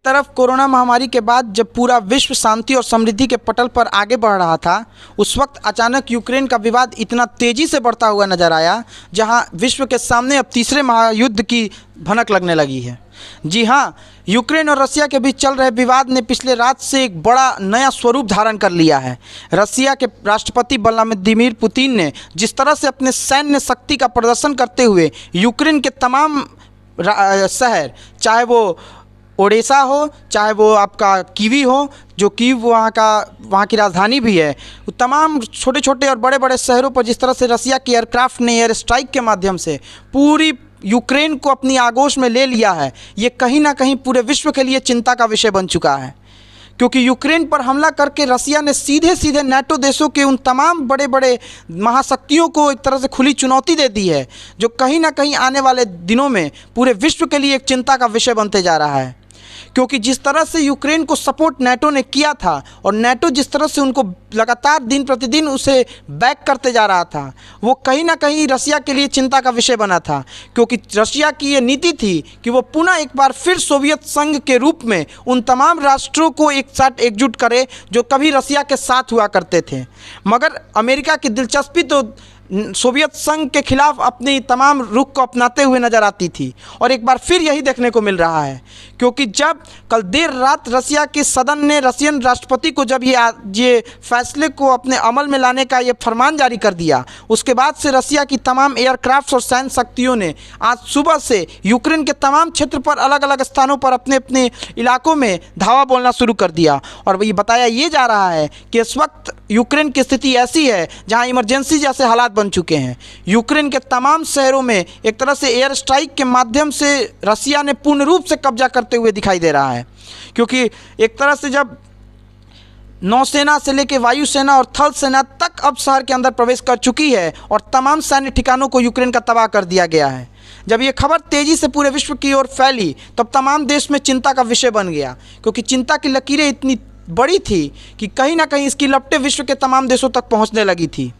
तरफ कोरोना महामारी के बाद जब पूरा विश्व शांति और समृद्धि के पटल पर आगे बढ़ रहा था, उस वक्त अचानक यूक्रेन का विवाद इतना तेज़ी से बढ़ता हुआ नजर आया, जहां विश्व के सामने अब तीसरे महायुद्ध की भनक लगने लगी है। जी हां, यूक्रेन और रसिया के बीच चल रहे विवाद ने पिछले रात से एक बड़ा नया स्वरूप धारण कर लिया है। रसिया के राष्ट्रपति व्लादिमीर पुतिन ने जिस तरह से अपने सैन्य शक्ति का प्रदर्शन करते हुए यूक्रेन के तमाम शहर, चाहे वो ओडेसा हो, चाहे वो आपका कीवी हो, जो कीव वहाँ की राजधानी भी है, तमाम छोटे छोटे और बड़े बड़े शहरों पर जिस तरह से रसिया की एयरक्राफ्ट ने एयर स्ट्राइक के माध्यम से पूरी यूक्रेन को अपनी आगोश में ले लिया है, ये कहीं ना कहीं पूरे विश्व के लिए चिंता का विषय बन चुका है। क्योंकि यूक्रेन पर हमला करके रसिया ने सीधे सीधे नाटो देशों के उन तमाम बड़े बड़े महाशक्तियों को एक तरह से खुली चुनौती दे दी है, जो कहीं ना कहीं आने वाले दिनों में पूरे विश्व के लिए एक चिंता का विषय बनते जा रहा है। क्योंकि जिस तरह से यूक्रेन को सपोर्ट नाटो ने किया था और नाटो जिस तरह से उनको लगातार दिन प्रतिदिन उसे बैक करते जा रहा था, वो कहीं ना कहीं रसिया के लिए चिंता का विषय बना था। क्योंकि रसिया की ये नीति थी कि वो पुनः एक बार फिर सोवियत संघ के रूप में उन तमाम राष्ट्रों को एक साथ एकजुट करे जो कभी रसिया के साथ हुआ करते थे। मगर अमेरिका की दिलचस्पी तो सोवियत संघ के खिलाफ अपनी तमाम रुख को अपनाते हुए नज़र आती थी, और एक बार फिर यही देखने को मिल रहा है। क्योंकि जब कल देर रात रसिया के सदन ने रसियन राष्ट्रपति को जब ये फैसले को अपने अमल में लाने का ये फरमान जारी कर दिया, उसके बाद से रसिया की तमाम एयरक्राफ्ट और सैन्य शक्तियों ने आज सुबह से यूक्रेन के तमाम क्षेत्र पर अलग अलग स्थानों पर अपने अपने इलाकों में धावा बोलना शुरू कर दिया। और ये बताया ये जा रहा है कि इस वक्त यूक्रेन की स्थिति ऐसी है जहाँ इमरजेंसी जैसे हालात बन चुके हैं। यूक्रेन के तमाम शहरों में एक तरह से एयर स्ट्राइक के माध्यम से रसिया ने पूर्ण रूप से कब्जा करते हुए दिखाई दे रहा है। क्योंकि एक तरह से जब नौसेना से लेकर वायुसेना और थल सेना तक अब शहर के अंदर प्रवेश कर चुकी है और तमाम सैन्य ठिकानों को यूक्रेन का तबाह कर दिया गया है। जब ये खबर तेज़ी से पूरे विश्व की ओर फैली, तब तमाम देश में चिंता का विषय बन गया। क्योंकि चिंता की लकीरें इतनी बड़ी थी कि कहीं ना कहीं इसकी लपटें विश्व के तमाम देशों तक पहुंचने लगी थी।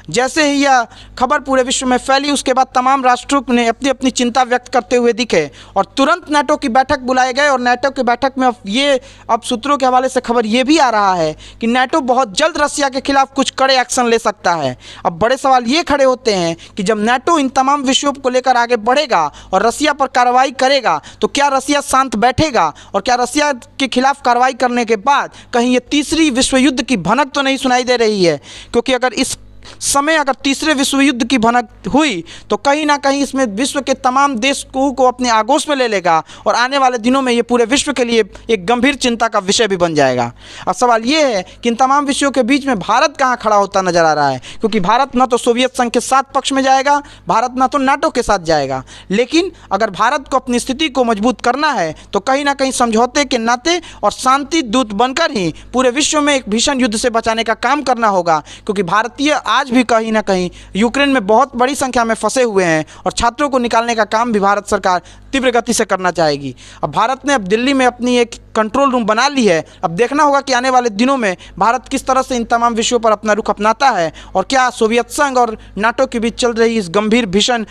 जैसे ही यह खबर पूरे विश्व में फैली, उसके बाद तमाम राष्ट्रों ने अपनी अपनी चिंता व्यक्त करते हुए दिखे और तुरंत नाटो की बैठक बुलाए गए। और नाटो की बैठक में अब सूत्रों के हवाले से खबर ये भी आ रहा है कि नाटो बहुत जल्द रसिया के खिलाफ कुछ कड़े एक्शन ले सकता है। अब बड़े सवाल ये खड़े होते हैं कि जब नाटो इन तमाम विषयों को लेकर आगे बढ़ेगा और रसिया पर कार्रवाई करेगा, तो क्या रसिया शांत बैठेगा? और क्या रसिया के खिलाफ कार्रवाई करने के बाद कहीं ये तीसरी विश्व युद्ध की भनक तो नहीं सुनाई दे रही है? क्योंकि अगर इस समय अगर तीसरे विश्व युद्ध की भनक हुई तो कहीं ना कहीं इसमें विश्व के तमाम देश को अपने आगोश में ले लेगा और आने वाले दिनों में ये पूरे विश्व के लिए एक गंभीर चिंता का विषय भी बन जाएगा। अब सवाल ये है कि इन तमाम विषयों के बीच में भारत कहाँ खड़ा होता नजर आ रहा है? क्योंकि भारत न तो सोवियत संघ के साथ पक्ष में जाएगा, भारत न तो नाटो के साथ जाएगा। लेकिन अगर भारत को अपनी स्थिति को मजबूत करना है तो कहीं ना कहीं समझौते के नाते और शांति दूत बनकर ही पूरे विश्व में एक भीषण युद्ध से बचाने का काम करना होगा। क्योंकि भारतीय आज भी कहीं ना कहीं यूक्रेन में बहुत बड़ी संख्या में फंसे हुए हैं और छात्रों को निकालने का काम भी भारत सरकार तीव्र गति से करना चाहेगी। अब भारत ने अब दिल्ली में अपनी एक कंट्रोल रूम बना ली है। अब देखना होगा कि आने वाले दिनों में भारत किस तरह से इन तमाम विषयों पर अपना रुख अपनाता है और क्या सोवियत संघ और नाटो के बीच चल रही इस गंभीर भीषण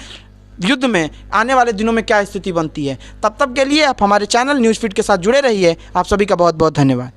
युद्ध में आने वाले दिनों में क्या स्थिति बनती है। तब तक के लिए आप हमारे चैनल न्यूज़ फीड के साथ जुड़े रहिए। आप सभी का बहुत बहुत धन्यवाद।